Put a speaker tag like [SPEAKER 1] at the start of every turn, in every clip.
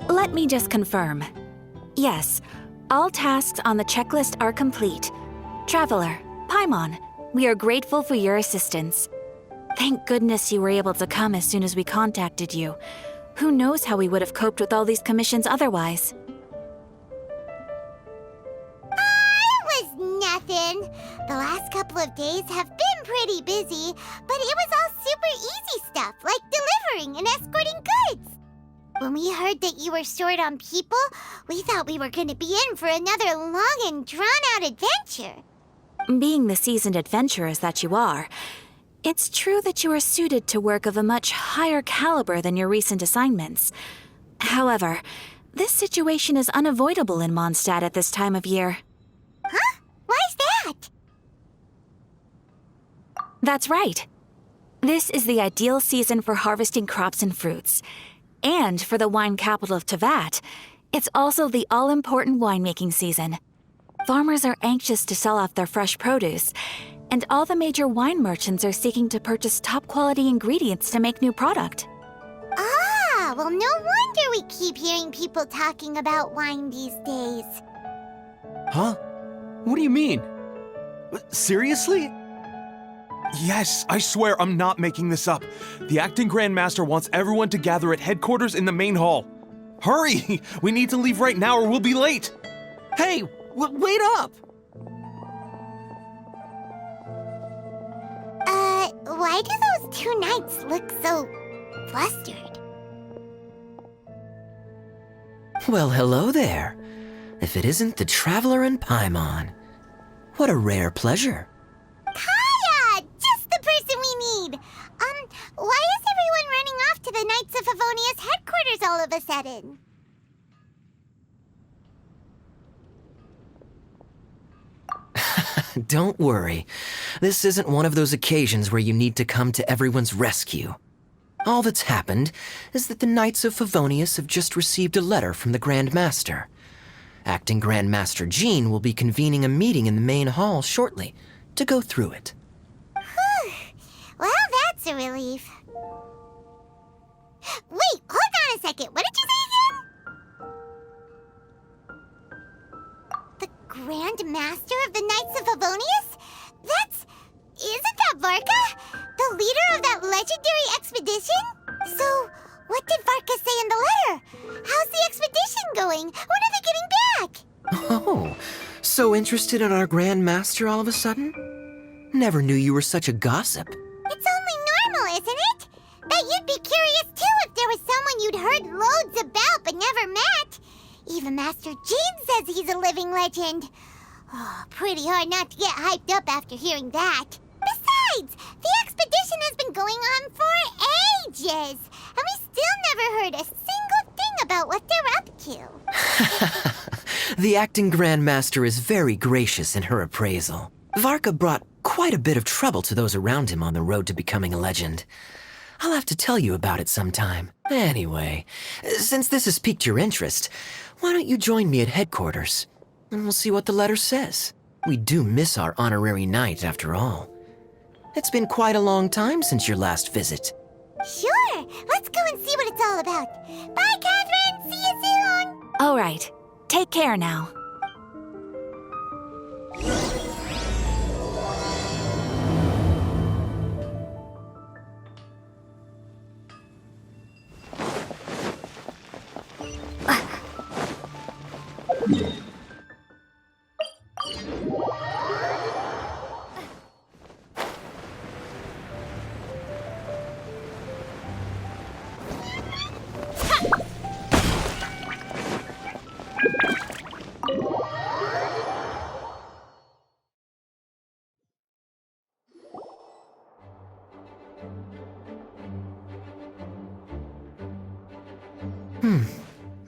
[SPEAKER 1] Let me just confirm. Yes, all tasks on the checklist are complete. Traveler, Paimon, we are grateful for your assistance. Thank goodness you were able to come as soon as we contacted you. Who knows how we would have coped with all these commissions otherwise?
[SPEAKER 2] It was nothing. The last couple of days have been pretty busy, but it was all super easy stuff, like delivering and escorting goods. When we heard that you were short on people, we thought we were going to be in for another long and drawn-out adventure.
[SPEAKER 1] Being the seasoned adventurers that you are, it's true that you are suited to work of a much higher caliber than your recent assignments. However, this situation is unavoidable in Mondstadt at this time of year.
[SPEAKER 2] Huh? Why's that?
[SPEAKER 1] That's right. This is the ideal season for harvesting crops and fruits. And for the wine capital of Teyvat, it's also the all-important winemaking season. Farmers are anxious to sell off their fresh produce, and all the major wine merchants are seeking to purchase top-quality ingredients to make new product.
[SPEAKER 2] Ah, well, no wonder we keep hearing people talking about wine these days.
[SPEAKER 3] Huh? What do you mean? Seriously? Yes, I swear I'm not making this up. The acting Grand Master wants everyone to gather at headquarters in the main hall. Hurry! We need to leave right now or we'll be late! Hey, wait up!
[SPEAKER 2] Why do those two knights look so flustered?
[SPEAKER 4] Well, hello there. If it isn't the Traveler and Paimon. What a rare pleasure.
[SPEAKER 2] Kaya! Just the person we need! Why is everyone running off to the Knights of Favonius headquarters all of a sudden?
[SPEAKER 4] Don't worry. This isn't one of those occasions where you need to come to everyone's rescue. All that's happened is that the Knights of Favonius have just received a letter from the Grand Master. Acting Grand Master Jean will be convening a meeting in the main hall shortly to go through it.
[SPEAKER 2] Well, that's a relief. Wait, hold on a second. What did you say again? The Grand Master of the Knights of Favonius? Isn't that Varka? The leader of that legendary expedition? So, what did Varka say in the letter? How's the expedition going? When are they getting back?
[SPEAKER 4] Oh, so interested in our Grand Master all of a sudden? Never knew you were such a gossip.
[SPEAKER 2] It's only normal, isn't it? Bet you'd be curious too if there was someone you'd heard loads about but never met. Even Master Jean says he's a living legend. Oh, pretty hard not to get hyped up after hearing that. Besides, the expedition has been going on for ages, and we still never heard a single thing about what they're up to.
[SPEAKER 4] The acting Grand Master is very gracious in her appraisal. Varka brought quite a bit of trouble to those around him on the road to becoming a legend. I'll have to tell you about it sometime. Anyway, since this has piqued your interest, why don't you join me at headquarters? And we'll see what the letter says. We do miss our honorary knight, after all. It's been quite a long time since your last visit.
[SPEAKER 2] Sure, let's go and see what it's all about. Bye, Catherine! See you soon!
[SPEAKER 1] All right, take care now.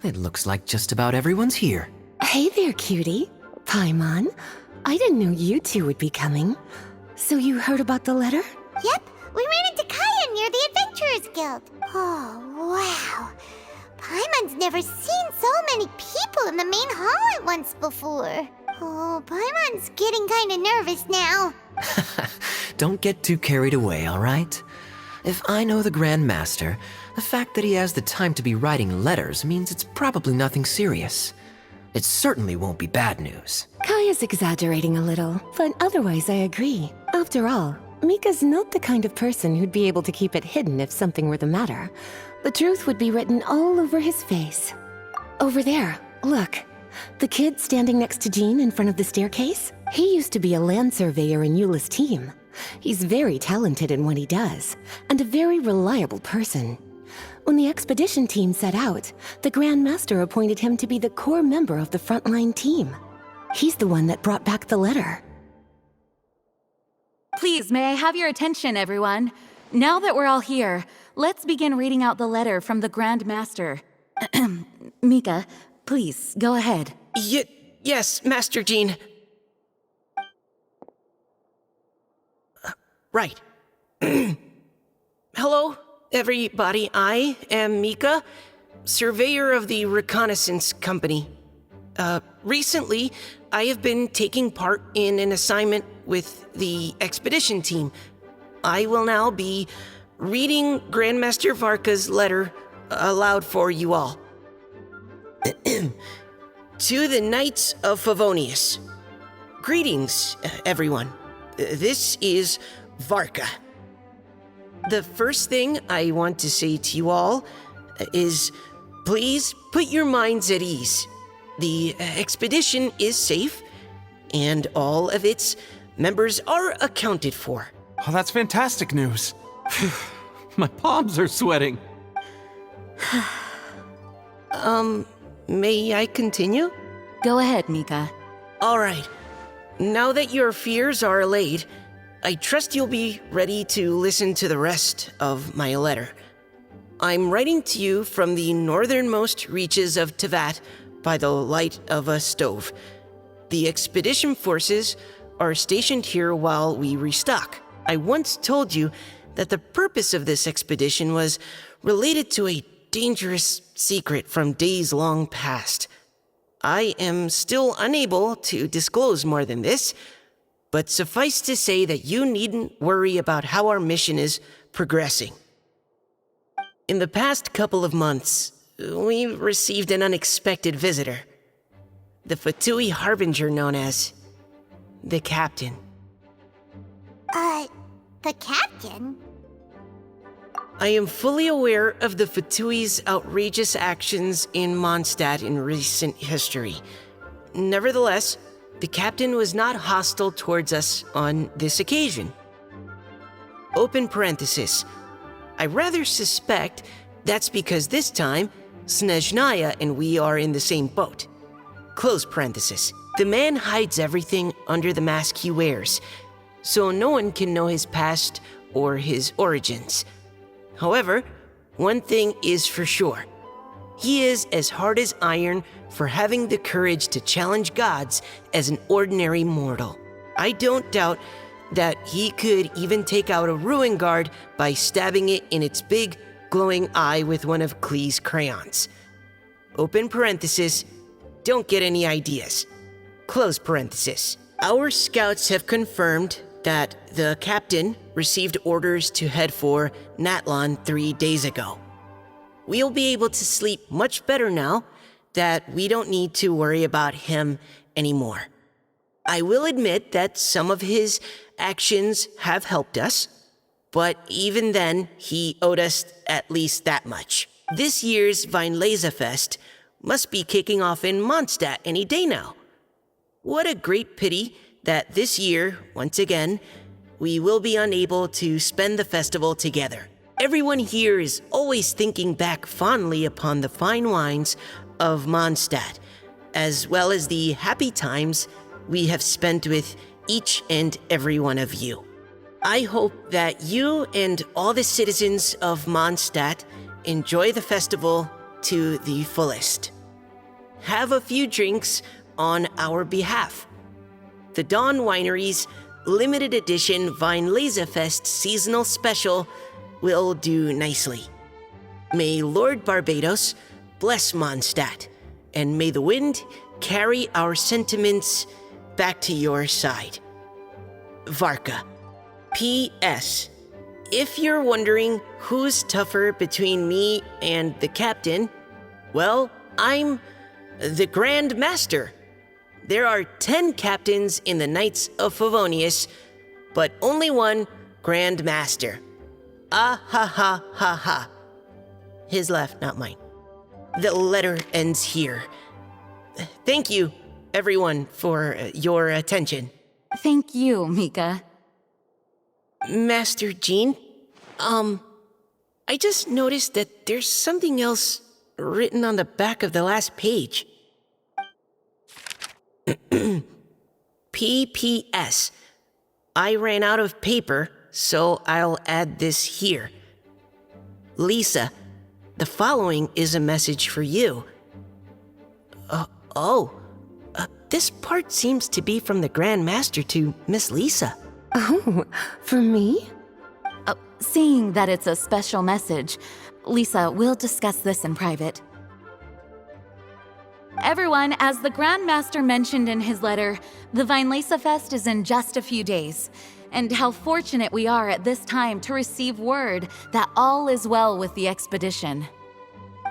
[SPEAKER 4] It looks like just about everyone's here.
[SPEAKER 5] Hey there, cutie. Paimon, I didn't know you two would be coming. So you heard about the letter?
[SPEAKER 2] Yep, we ran into Kaya near the Adventurers Guild. Oh, wow. Paimon's never seen so many people in the main hall at once before. Oh, Paimon's getting kinda nervous now.
[SPEAKER 4] Don't get too carried away, all right? If I know the Grand Master, the fact that he has the time to be writing letters means it's probably nothing serious. It certainly won't be bad news.
[SPEAKER 5] Kaya's exaggerating a little, but otherwise I agree. After all, Mika's not the kind of person who'd be able to keep it hidden if something were the matter. The truth would be written all over his face. Over there, look. The kid standing next to Jean in front of the staircase? He used to be a land surveyor in Eula's team. He's very talented in what he does, and a very reliable person. When the expedition team set out, the Grand Master appointed him to be the core member of the frontline team. He's the one that brought back the letter.
[SPEAKER 1] Please, may I have your attention, everyone? Now that we're all here, let's begin reading out the letter from the Grand Master. Mika, please, go ahead.
[SPEAKER 4] Yes, Master Jean. Right. Hello, everybody. I am Mika, surveyor of the Reconnaissance Company. Recently, I have been taking part in an assignment with the expedition team. I will now be reading Grandmaster Varka's letter aloud for you all. To the Knights of Favonius. Greetings, everyone. This is Varka. The first thing I want to say to you all is please put your minds at ease. The expedition is safe, and all of its members are accounted for.
[SPEAKER 3] Oh, that's fantastic news. My palms are sweating.
[SPEAKER 4] May I continue?
[SPEAKER 1] Go ahead, Mika.
[SPEAKER 4] All right. Now that your fears are allayed, I trust you'll be ready to listen to the rest of my letter. I'm writing to you from the northernmost reaches of Tevat by the light of a stove. The expedition forces are stationed here while we restock. I once told you that the purpose of this expedition was related to a dangerous secret from days long past. I am still unable to disclose more than this, but suffice to say that you needn't worry about how our mission is progressing. In the past couple of months, we received an unexpected visitor. The Fatui Harbinger known as the Captain.
[SPEAKER 2] The captain?
[SPEAKER 4] I am fully aware of the Fatui's outrageous actions in Mondstadt in recent history. Nevertheless, the captain was not hostile towards us on this occasion. Open parenthesis. I rather suspect that's because this time, Snezhnaya and we are in the same boat. Close parenthesis. The man hides everything under the mask he wears, so no one can know his past or his origins. However, one thing is for sure. He is as hard as iron for having the courage to challenge gods as an ordinary mortal. I don't doubt that he could even take out a ruin guard by stabbing it in its big, glowing eye with one of Klee's crayons. Open parenthesis, don't get any ideas. Close parenthesis. Our scouts have confirmed that the captain received orders to head for Natlon 3 days ago. We'll be able to sleep much better now that we don't need to worry about him anymore. I will admit that some of his actions have helped us, but even then, he owed us at least that much. This year's Weinlesefest must be kicking off in Mondstadt any day now. What a great pity that this year, once again, we will be unable to spend the festival together. Everyone here is always thinking back fondly upon the fine wines of Mondstadt, as well as the happy times we have spent with each and every one of you. I hope that you and all the citizens of Mondstadt enjoy the festival to the fullest. Have a few drinks on our behalf. The Dawn Winery's limited edition Weinlesefest seasonal special will do nicely. May Lord Barbados bless Mondstadt, and may the wind carry our sentiments
[SPEAKER 6] back to your side. Varka. P.S. If you're wondering who's tougher between me and the captain, well, I'm the Grand Master. There are 10 captains in the Knights of Favonius, but only one Grand Master. Ah ha ha ha ha. His laugh, not mine. The letter ends here. Thank you, everyone, for your attention.
[SPEAKER 1] Thank you, Mika.
[SPEAKER 6] Master Jean, I just noticed that there's something else written on the back of the last page. P.P.S. I ran out of paper, so I'll add this here. Lisa, the following is a message for you. This part seems to be from the Grand Master to Miss Lisa.
[SPEAKER 5] Oh, for me?
[SPEAKER 1] Seeing that it's a special message, Lisa, we'll discuss this in private. Everyone, as the Grand Master mentioned in his letter, the Vinelesa Fest is in just a few days. And how fortunate we are at this time to receive word that all is well with the expedition.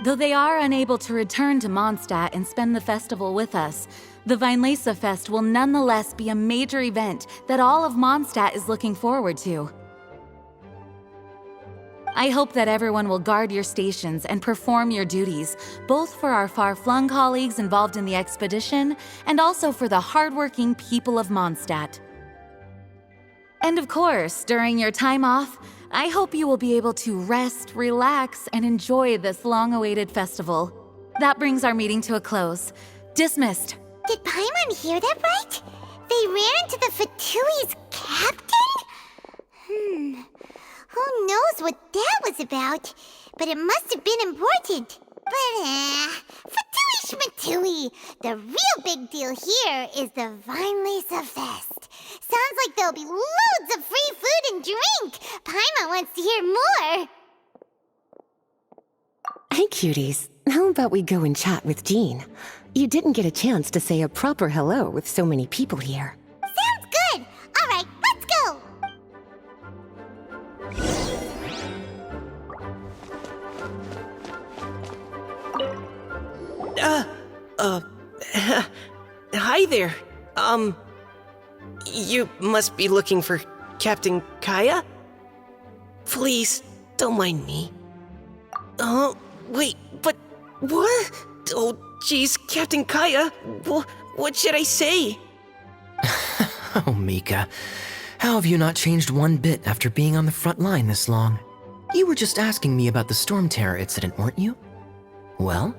[SPEAKER 1] Though they are unable to return to Mondstadt and spend the festival with us, the Vinelesa Fest will nonetheless be a major event that all of Mondstadt is looking forward to. I hope that everyone will guard your stations and perform your duties, both for our far-flung colleagues involved in the expedition and also for the hardworking people of Mondstadt. And of course, during your time off, I hope you will be able to rest, relax, and enjoy this long-awaited festival. That brings our meeting to a close. Dismissed.
[SPEAKER 2] Did Paimon hear that right? They ran into the Fatui's captain? Who knows what that was about? But it must have been important. But, Fatui Schmatui, the real big deal here is the Vinelesa Fest. Sounds like there'll be loads of free food and drink. Paimon wants to hear more.
[SPEAKER 5] Hey, cuties. How about we go and chat with Jean? You didn't get a chance to say a proper hello with so many people here.
[SPEAKER 2] Sounds good. All right, let's go.
[SPEAKER 6] Hi there. You must be looking for Captain Kaya? Please, don't mind me. Oh, wait, but what? Oh, jeez, Captain Kaya, what should I say?
[SPEAKER 4] Oh, Mika, how have you not changed one bit after being on the front line this long? You were just asking me about the Storm Terror incident, weren't you? Well,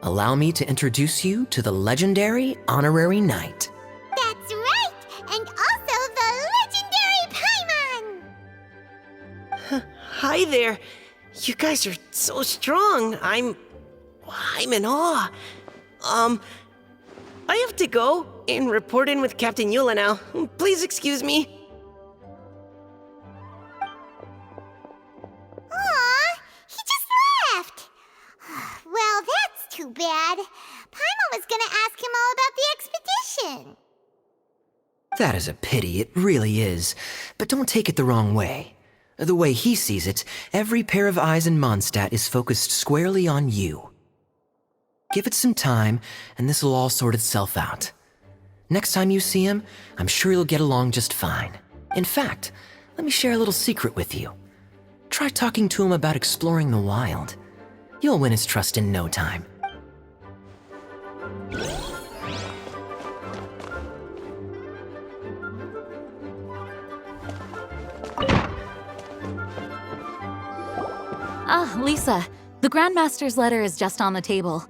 [SPEAKER 4] allow me to introduce you to the legendary Honorary Knight.
[SPEAKER 2] That's right, and also the legendary Paimon.
[SPEAKER 6] Hi there. You guys are so strong. I'm in awe. I have to go and report in with Captain Eula now. Please excuse me.
[SPEAKER 2] Aw, he just left. Well, that's too bad. Paimon was gonna ask him all about the expedition.
[SPEAKER 4] That is a pity, it really is. But don't take it the wrong way. The way he sees it, every pair of eyes in Mondstadt is focused squarely on you. Give it some time, and this will all sort itself out. Next time you see him, I'm sure you'll get along just fine. In fact, let me share a little secret with you. Try talking to him about exploring the wild. You'll win his trust in no time.
[SPEAKER 1] Ah, Lisa, the Grandmaster's letter is just on the table.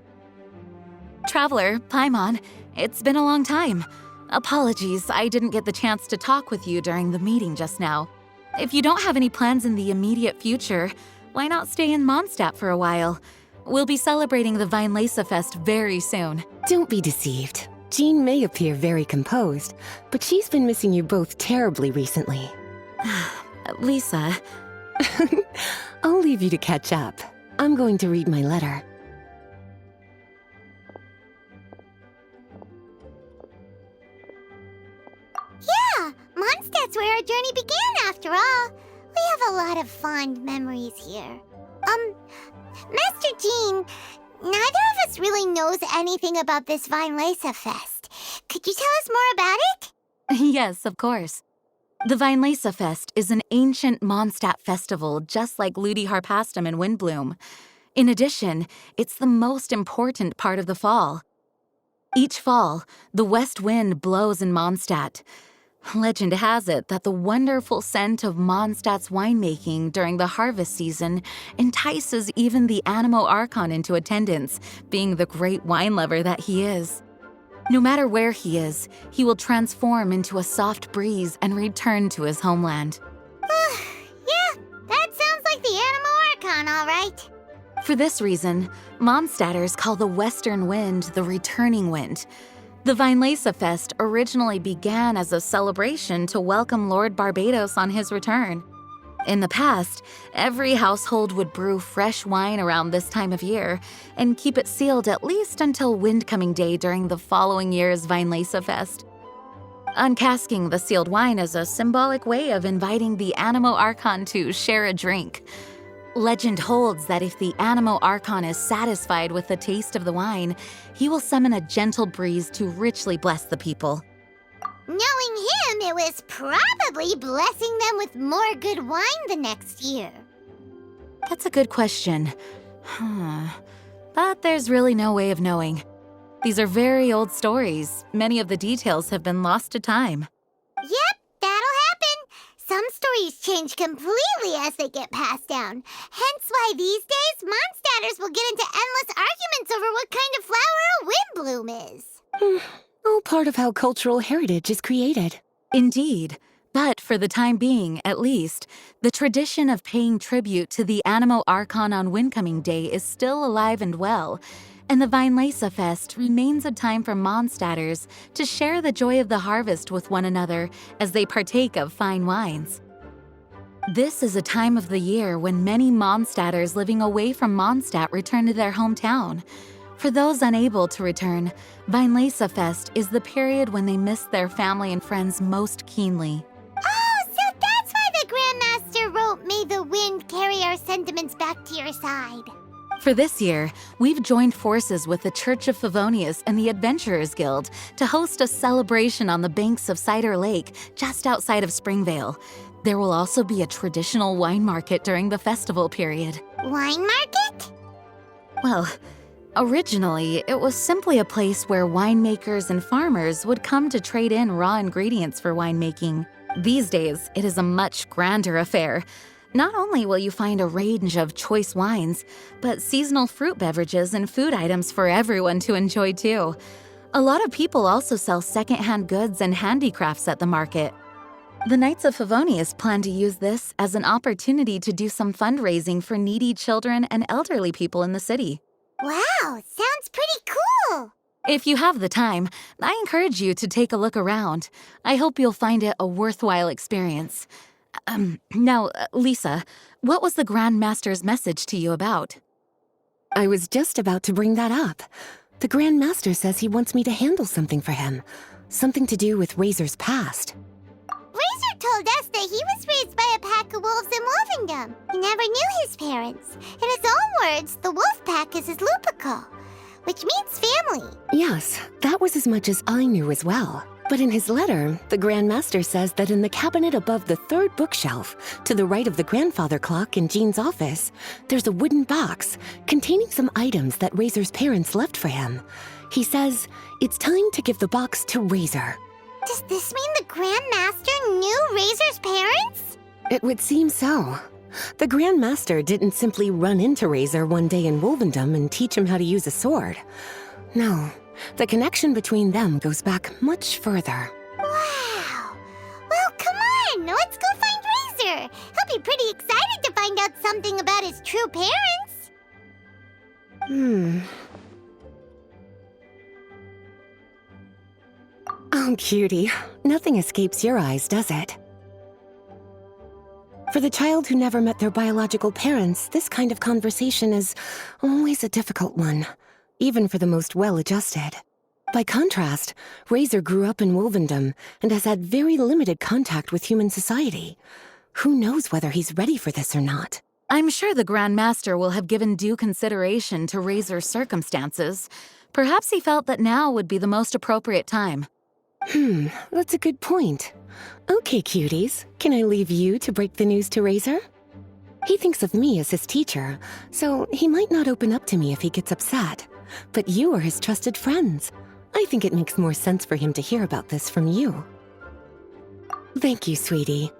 [SPEAKER 1] Traveler, Paimon, it's been a long time. Apologies, I didn't get the chance to talk with you during the meeting just now. If you don't have any plans in the immediate future, why not stay in Mondstadt for a while? We'll be celebrating the Vinelesa Fest very soon.
[SPEAKER 5] Don't be deceived. Jean may appear very composed, but she's been missing you both terribly recently.
[SPEAKER 1] Lisa...
[SPEAKER 5] I'll leave you to catch up. I'm going to read my letter.
[SPEAKER 2] Mondstadt's where our journey began, after all. We have a lot of fond memories here. Master Jean, neither of us really knows anything about this Weinlese Fest. Could you tell us more about it?
[SPEAKER 1] Yes, of course. The Weinlese Fest is an ancient Mondstadt festival just like Ludi Harpastum and Windbloom. In addition, it's the most important part of the fall. Each fall, the west wind blows in Mondstadt. Legend has it that the wonderful scent of Mondstadt's winemaking during the harvest season entices even the Animo Archon into attendance, being the great wine lover that he is. No matter where he is, he will transform into a soft breeze and return to his homeland.
[SPEAKER 2] Yeah, that sounds like the Animo Archon, all right.
[SPEAKER 1] For this reason, Mondstadters call the western wind the returning wind. The Weinlese Fest originally began as a celebration to welcome Lord Barbados on his return. In the past, every household would brew fresh wine around this time of year and keep it sealed at least until Windcoming Day during the following year's Weinlese Fest. Uncasking the sealed wine is a symbolic way of inviting the Animo Archon to share a drink. Legend holds that if the Animo Archon is satisfied with the taste of the wine, he will summon a gentle breeze to richly bless the people.
[SPEAKER 2] Knowing him, it was probably blessing them with more good wine the next year.
[SPEAKER 1] That's a good question. But there's really no way of knowing. These are very old stories. Many of the details have been lost to time.
[SPEAKER 2] Yep, that'll happen. Some stories change completely as they get passed down. Hence why these days, Mondstadters will get into endless arguments over what kind of flower a windbloom is.
[SPEAKER 5] All part of how cultural heritage is created.
[SPEAKER 1] Indeed. But for the time being, at least, the tradition of paying tribute to the Animo Archon on Windcoming Day is still alive and well, and the Weinlese Fest remains a time for Mondstadters to share the joy of the harvest with one another as they partake of fine wines. This is a time of the year when many Mondstadters living away from Mondstadt return to their hometown. For those unable to return, Weinlese Fest is the period when they miss their family and friends most keenly.
[SPEAKER 2] Oh, so that's why the Grandmaster wrote, "May the wind carry our sentiments back to your side."
[SPEAKER 1] For this year, we've joined forces with the Church of Favonius and the Adventurers Guild to host a celebration on the banks of Cider Lake, just outside of Springvale. There will also be a traditional wine market during the festival period.
[SPEAKER 2] Wine market?
[SPEAKER 1] Well, originally, it was simply a place where winemakers and farmers would come to trade in raw ingredients for winemaking. These days, it is a much grander affair. Not only will you find a range of choice wines, but seasonal fruit beverages and food items for everyone to enjoy too. A lot of people also sell secondhand goods and handicrafts at the market. The Knights of Favonius plan to use this as an opportunity to do some fundraising for needy children and elderly people in the city.
[SPEAKER 2] Wow, sounds pretty cool.
[SPEAKER 1] If you have the time, I encourage you to take a look around. I hope you'll find it a worthwhile experience. Now, Lisa, what was the Grand Master's message to you about?
[SPEAKER 5] I was just about to bring that up. The Grand Master says he wants me to handle something for him. Something to do with Razor's past.
[SPEAKER 2] Razor told us that he was raised by a pack of wolves in Wolvendom. He never knew his parents. In his own words, the wolf pack is his lupical, which means family.
[SPEAKER 5] Yes, that was as much as I knew as well. But in his letter, the Grand Master says that in the cabinet above the third bookshelf, to the right of the grandfather clock in Jean's office, there's a wooden box containing some items that Razor's parents left for him. He says it's time to give the box to Razor.
[SPEAKER 2] Does this mean the Grand Master knew Razor's parents?
[SPEAKER 5] It would seem so. The Grand Master didn't simply run into Razor one day in Wolvendom and teach him how to use a sword. No, the connection between them goes back much further.
[SPEAKER 2] Wow. Well, come on, let's go find Razor. He'll be pretty excited to find out something about his true parents.
[SPEAKER 5] Oh, cutie. Nothing escapes your eyes, does it? For the child who never met their biological parents, this kind of conversation is always a difficult one, even for the most well-adjusted. By contrast, Razor grew up in Wolvendom and has had very limited contact with human society. Who knows whether he's ready for this or not?
[SPEAKER 7] I'm sure the Grand Master will have given due consideration to Razor's circumstances. Perhaps he felt that now would be the most appropriate time.
[SPEAKER 5] That's a good point. Okay, cuties, can I leave you to break the news to Razor? He thinks of me as his teacher, so he might not open up to me if he gets upset. But you are his trusted friends. I think it makes more sense for him to hear about this from you. Thank you, sweetie.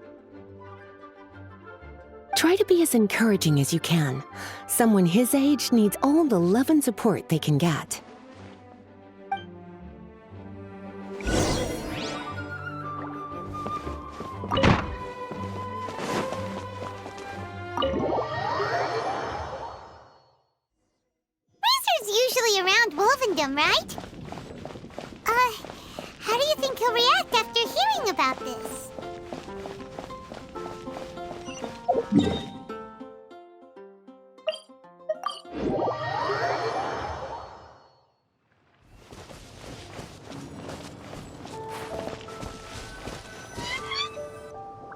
[SPEAKER 5] Try to be as encouraging as you can. Someone his age needs all the love and support they can get.
[SPEAKER 2] Razor's usually around Wolvendom, right? How do you think he'll react after hearing about this?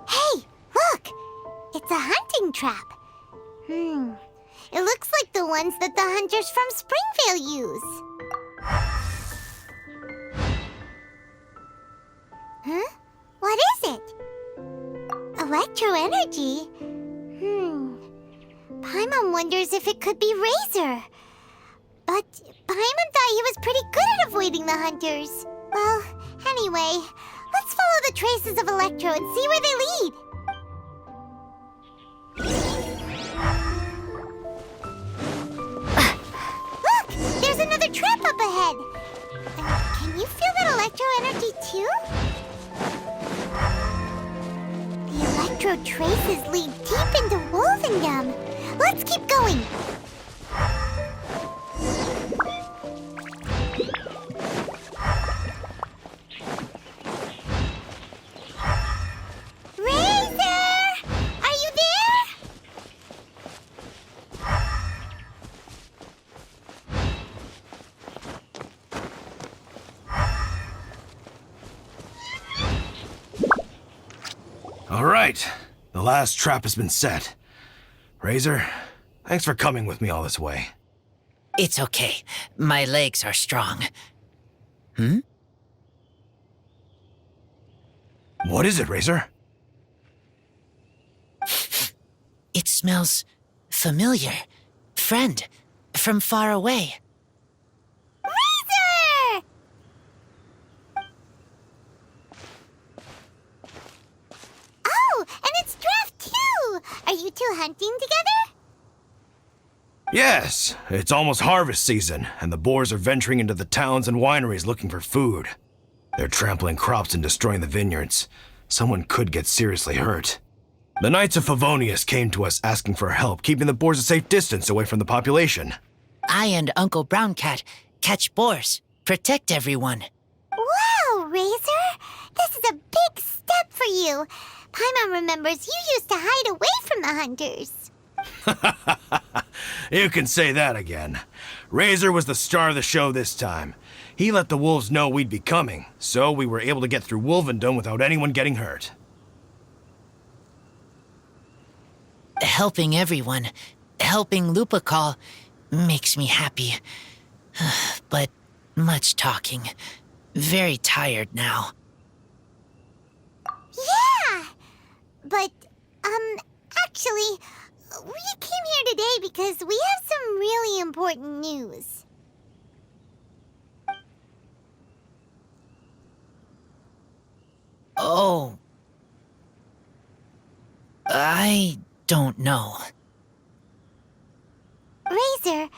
[SPEAKER 2] Hey, look! It's a hunting trap. It looks like the ones that the hunters from Springvale use. Huh? What is it? Electro energy? Paimon wonders if it could be Razor. But Paimon thought he was pretty good at avoiding the hunters. Well, anyway, let's follow the traces of Electro and see where they lead. Look! There's another trap up ahead. Can you feel that Electro energy too? The Electro traces lead deep into Wolvendom. Let's keep going. Razor! Are you there?
[SPEAKER 8] All right, the last trap has been set. Razor, thanks for coming with me all this way.
[SPEAKER 4] It's okay. My legs are strong.
[SPEAKER 8] What is it, Razor?
[SPEAKER 4] It smells familiar. Friend, from far away.
[SPEAKER 2] Razor! Oh, and it's Draft too! Are you two hunting together?
[SPEAKER 8] Yes, it's almost harvest season, and the boars are venturing into the towns and wineries looking for food. They're trampling crops and destroying the vineyards. Someone could get seriously hurt. The Knights of Favonius came to us asking for help, keeping the boars a safe distance away from the population.
[SPEAKER 4] I and Uncle Browncat catch boars, protect everyone.
[SPEAKER 2] Wow, Razor! This is a big step for you. Paimon remembers you used to hide away from the hunters.
[SPEAKER 8] You can say that again. Razor was the star of the show this time. He let the wolves know we'd be coming, so we were able to get through Wolvendom without anyone getting hurt.
[SPEAKER 4] Helping everyone, helping Lupical, makes me happy. But much talking. Very tired now.
[SPEAKER 2] Yeah! But, actually, we came here today because we have some really important news.
[SPEAKER 4] Oh. I don't know.
[SPEAKER 2] Razor,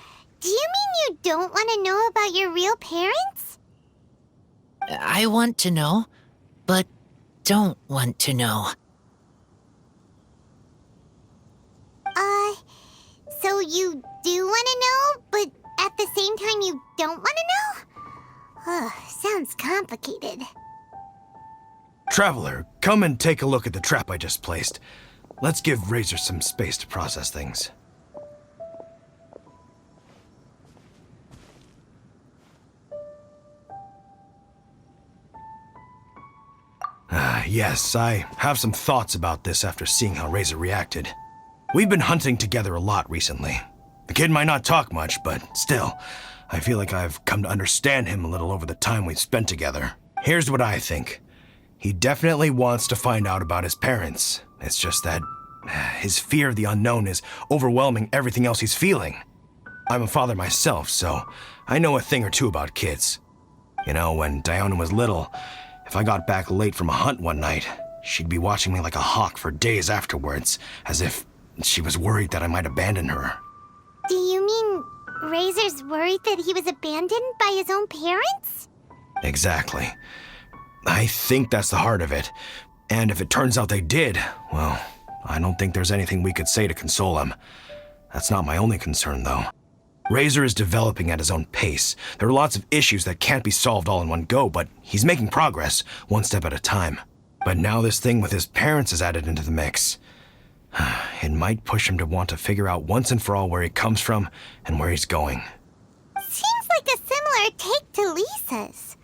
[SPEAKER 2] do you mean you don't want to know about your real parents?
[SPEAKER 4] I want to know, but don't want to know.
[SPEAKER 2] So you do want to know, but at the same time you don't want to know? Sounds complicated.
[SPEAKER 8] Traveler, come and take a look at the trap I just placed. Let's give Razor some space to process things. Yes, I have some thoughts about this after seeing how Razor reacted. We've been hunting together a lot recently. The kid might not talk much, but still, I feel like I've come to understand him a little over the time we've spent together. Here's what I think. He definitely wants to find out about his parents. It's just that his fear of the unknown is overwhelming everything else he's feeling. I'm a father myself, so I know a thing or two about kids. You know, when Diona was little, if I got back late from a hunt one night, she'd be watching me like a hawk for days afterwards, as if she was worried that I might abandon her.
[SPEAKER 2] Do you mean Razor's worried that he was abandoned by his own parents?
[SPEAKER 8] Exactly. I think that's the heart of it. And if it turns out they did, well, I don't think there's anything we could say to console him. That's not my only concern, though. Razor is developing at his own pace. There are lots of issues that can't be solved all in one go, but he's making progress, one step at a time. But now this thing with his parents is added into the mix. It might push him to want to figure out once and for all where he comes from and where he's going.
[SPEAKER 2] Seems like a similar take to Lisa's.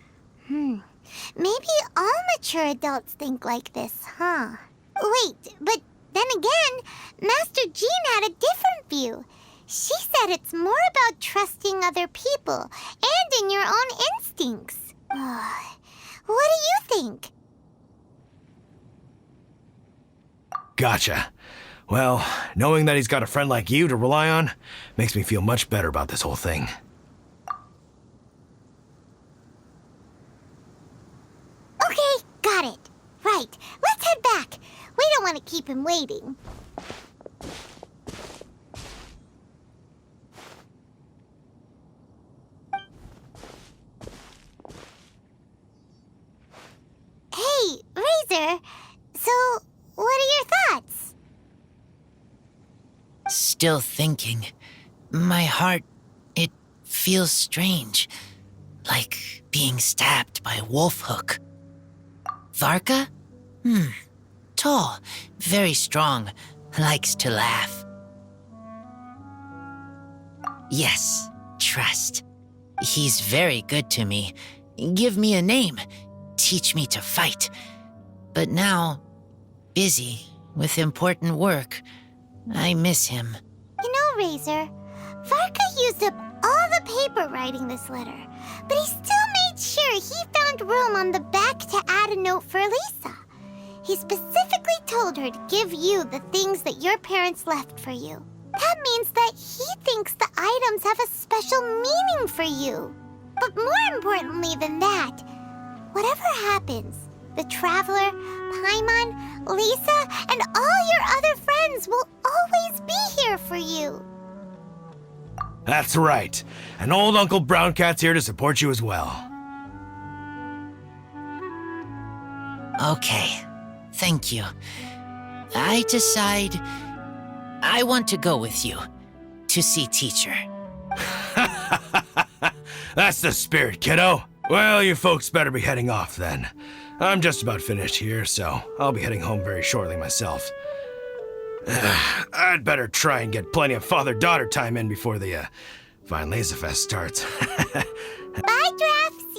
[SPEAKER 2] Maybe all mature adults think like this, huh? Wait, but then again, Master Jean had a different view. She said it's more about trusting other people and in your own instincts. What do you think?
[SPEAKER 8] Gotcha. Well, knowing that he's got a friend like you to rely on makes me feel much better about this whole thing.
[SPEAKER 2] Okay, got it. Right, let's head back. We don't want to keep him waiting. Hey, Razor. So, what are your thoughts?
[SPEAKER 9] Still thinking. My heart, it feels strange. Like being stabbed by a wolf hook. Varka? Tall, very strong, likes to laugh. Yes, trust. He's very good to me. Give me a name. Teach me to fight. But now, busy with important work. I miss him.
[SPEAKER 2] You know, Razor, Varka used up all the paper writing this letter, but he still made sure he found room on the back to add a note for Lisa. He specifically told her to give you the things that your parents left for you. That means that he thinks the items have a special meaning for you. But more importantly than that, whatever happens, the Traveler, Paimon, Lisa, and all your other friends will always be here for you.
[SPEAKER 8] That's right. And old Uncle Brown Cat's here to support you as well.
[SPEAKER 9] Okay, thank you. I decide I want to go with you to see teacher.
[SPEAKER 8] That's the spirit, kiddo. Well, you folks better be heading off then. I'm just about finished here, so I'll be heading home very shortly myself. I'd better try and get plenty of father-daughter time in before the Fine Laserfest starts.
[SPEAKER 2] Bye, Drafts!